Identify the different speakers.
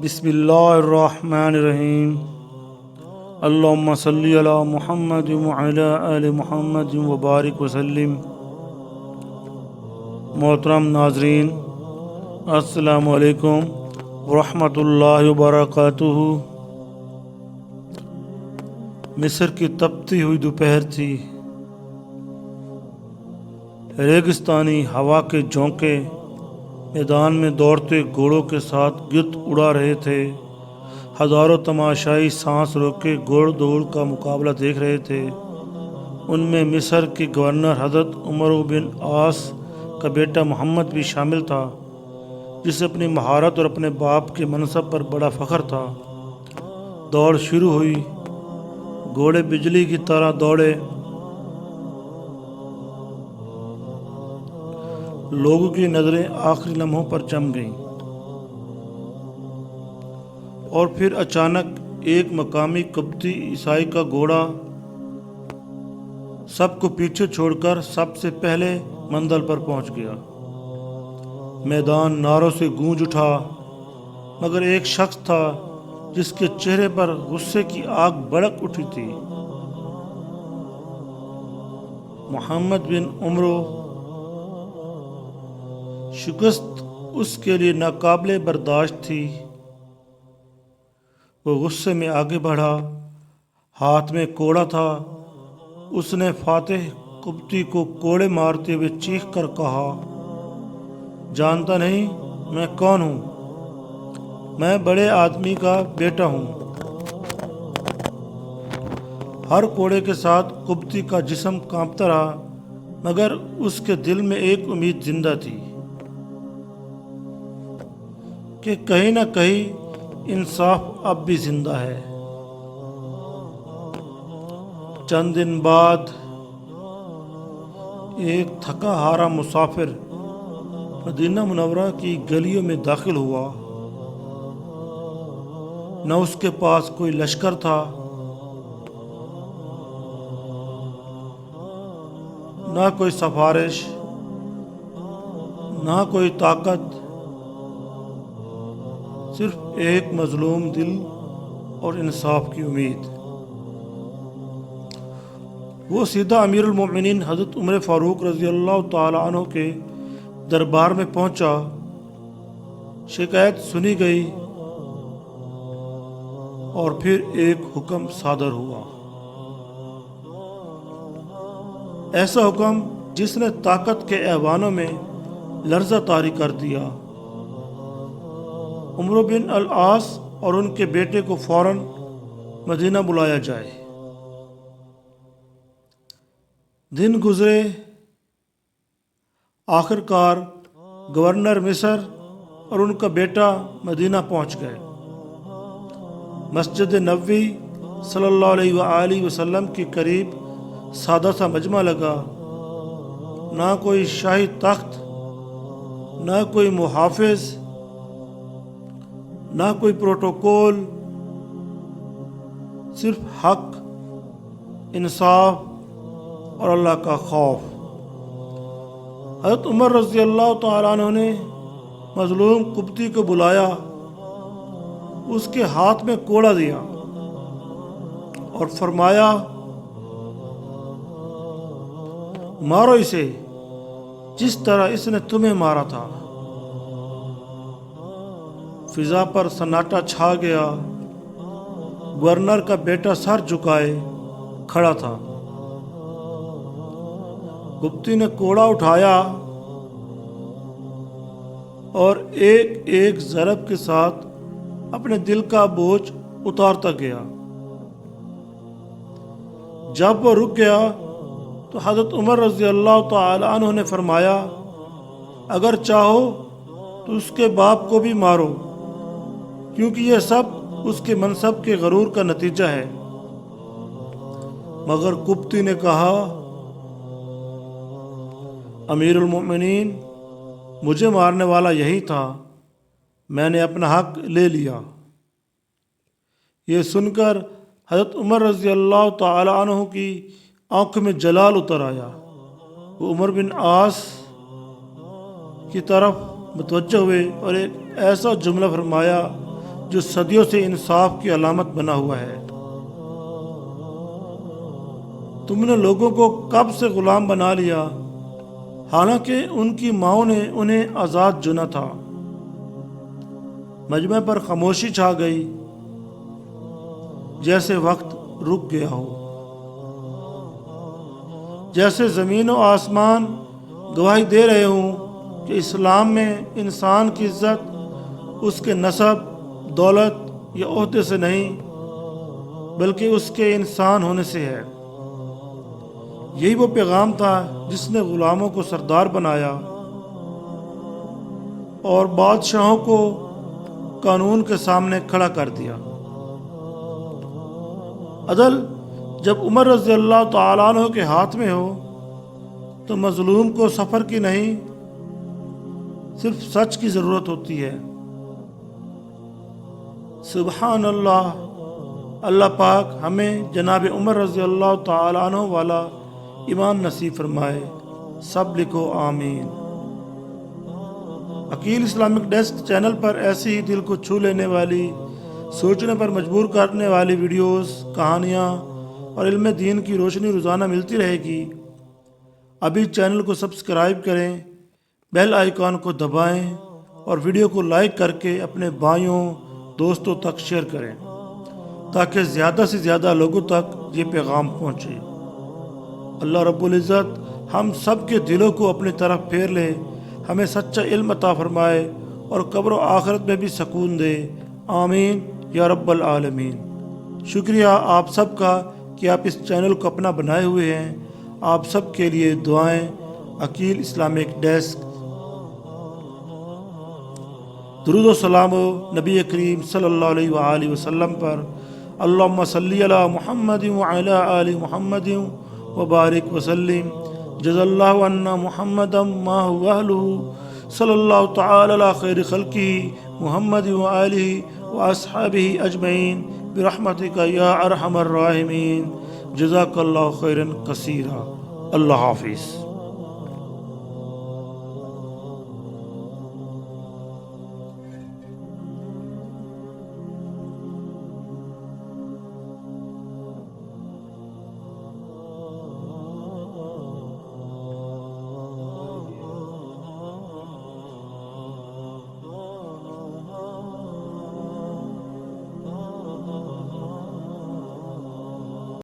Speaker 1: بسم اللہ الرحمن الرحیم اللہم صلی علی محمد وعلی آل محمد وبارک وسلم۔ محترم ناظرین، السلام علیکم ورحمۃ اللہ وبرکاتہ۔ مصر کی تپتی ہوئی دوپہر تھی۔ ریگستانی ہوا کے جھونکے میدان میں دوڑتے گھوڑوں کے ساتھ گرد اڑا رہے تھے۔ ہزاروں تماشائی سانس روکے گھوڑ دوڑ کا مقابلہ دیکھ رہے تھے۔ ان میں مصر کے گورنر حضرت عمر بن عاص کا بیٹا محمد بھی شامل تھا، جسے اپنی مہارت اور اپنے باپ کے منصب پر بڑا فخر تھا۔ دوڑ شروع ہوئی۔ گھوڑے بجلی کی طرح دوڑے۔ لوگوں کی نظریں آخری لمحوں پر جم گئیں، اور پھر اچانک ایک مقامی قبطی عیسائی کا گھوڑا سب کو پیچھے چھوڑ کر سب سے پہلے منزل پر پہنچ گیا۔ میدان نعروں سے گونج اٹھا، مگر ایک شخص تھا جس کے چہرے پر غصے کی آگ بھڑک اٹھی تھی۔ محمد بن عمرو۔ شکست اس کے لیے ناقابل برداشت تھی۔ وہ غصے میں آگے بڑھا، ہاتھ میں کوڑا تھا۔ اس نے فاتح قبطی کو کوڑے مارتے ہوئے چیخ کر کہا، جانتا نہیں میں کون ہوں؟ میں بڑے آدمی کا بیٹا ہوں۔ ہر کوڑے کے ساتھ قبطی کا جسم کانپتا رہا، مگر اس کے دل میں ایک امید زندہ تھی کہ کہیں نہ کہیں انصاف اب بھی زندہ ہے۔ چند دن بعد ایک تھکا ہارا مسافر مدینہ منورہ کی گلیوں میں داخل ہوا۔ نہ اس کے پاس کوئی لشکر تھا، نہ کوئی سفارش، نہ کوئی طاقت، صرف ایک مظلوم دل اور انصاف کی امید۔ وہ سیدھا امیر المومنین حضرت عمر فاروق رضی اللہ تعالی عنہ کے دربار میں پہنچا۔ شکایت سنی گئی اور پھر ایک حکم صادر ہوا، ایسا حکم جس نے طاقت کے ایوانوں میں لرزہ طاری کر دیا۔ عمرو بن العاص اور ان کے بیٹے کو فوراً مدینہ بلایا جائے۔ دن گزرے۔ آخر کار گورنر مصر اور ان کا بیٹا مدینہ پہنچ گئے۔ مسجد نبوی صلی اللہ علیہ وآلہ وسلم کے قریب سادہ سا مجمع لگا۔ نہ کوئی شاہی تخت، نہ کوئی محافظ، نہ کوئی پروٹوکول، صرف حق، انصاف اور اللہ کا خوف۔ حضرت عمر رضی اللہ تعالیٰ عنہ نے مظلوم قبطی کو بلایا، اس کے ہاتھ میں کوڑا دیا اور فرمایا، مارو اسے جس طرح اس نے تمہیں مارا تھا۔ فضا پر سناٹا چھا گیا۔ گورنر کا بیٹا سر جھکائے کھڑا تھا۔ قبطی نے کوڑا اٹھایا اور ایک ایک ضرب کے ساتھ اپنے دل کا بوجھ اتارتا گیا۔ جب وہ رک گیا تو حضرت عمر رضی اللہ تعالی عنہ نے فرمایا، اگر چاہو تو اس کے باپ کو بھی مارو، کیونکہ یہ سب اس کے منصب کے غرور کا نتیجہ ہے۔ مگر قبطی نے کہا، امیر المومنین، مجھے مارنے والا یہی تھا، میں نے اپنا حق لے لیا۔ یہ سن کر حضرت عمر رضی اللہ تعالی عنہ کی آنکھوں میں جلال اتر آیا۔ وہ عمر بن عاص کی طرف متوجہ ہوئے اور ایک ایسا جملہ فرمایا جو صدیوں سے انصاف کی علامت بنا ہوا ہے۔ تم نے لوگوں کو کب سے غلام بنا لیا، حالانکہ ان کی ماؤں نے انہیں آزاد چنا تھا۔ مجمع پر خاموشی چھا گئی، جیسے وقت رک گیا ہو، جیسے زمین و آسمان گواہی دے رہے ہوں کہ اسلام میں انسان کی عزت اس کے نسب، دولت یا عہدے سے نہیں، بلکہ اس کے انسان ہونے سے ہے۔ یہی وہ پیغام تھا جس نے غلاموں کو سردار بنایا اور بادشاہوں کو قانون کے سامنے کھڑا کر دیا۔ عدل جب عمر رضی اللہ تعالیٰ عنہ کے ہاتھ میں ہو تو مظلوم کو سفر کی نہیں، صرف سچ کی ضرورت ہوتی ہے۔ سبحان اللہ۔ اللہ پاک ہمیں جناب عمر رضی اللہ تعالیٰ عنہ والا ایمان نصیب فرمائے۔ سب لکھو آمین۔ عقیل اسلامک ڈیسک چینل پر ایسی ہی دل کو چھو لینے والی، سوچنے پر مجبور کرنے والی ویڈیوز، کہانیاں اور علم دین کی روشنی روزانہ ملتی رہے گی۔ ابھی چینل کو سبسکرائب کریں، بیل آئیکن کو دبائیں اور ویڈیو کو لائک کر کے اپنے بھائیوں دوستوں تک شیئر کریں تاکہ زیادہ سے زیادہ لوگوں تک یہ پیغام پہنچے۔ اللہ رب العزت ہم سب کے دلوں کو اپنی طرف پھیر لے، ہمیں سچا علم عطا فرمائے اور قبر و آخرت میں بھی سکون دے۔ آمین یا رب العالمین۔ شکریہ آپ سب کا کہ آپ اس چینل کو اپنا بنائے ہوئے ہیں۔ آپ سب کے لیے دعائیں۔ Aqeel Islamic desk. درود و سلام و نبی کریم صلی اللہ علیہ وآلہ وسلم پر۔ اللہم صلی علی محمد وعلی آل محمد وبارک وسلم۔ جزا اللہ عنا محمد ما هو اہلہ صلی اللہ تعالی علی خیر خلقہ محمد وآلہ واصحابہ اجمعین برحمتک یا ارحم الراحمین۔ جزاک اللہ خیرا کثیرا۔ اللہ حافظ۔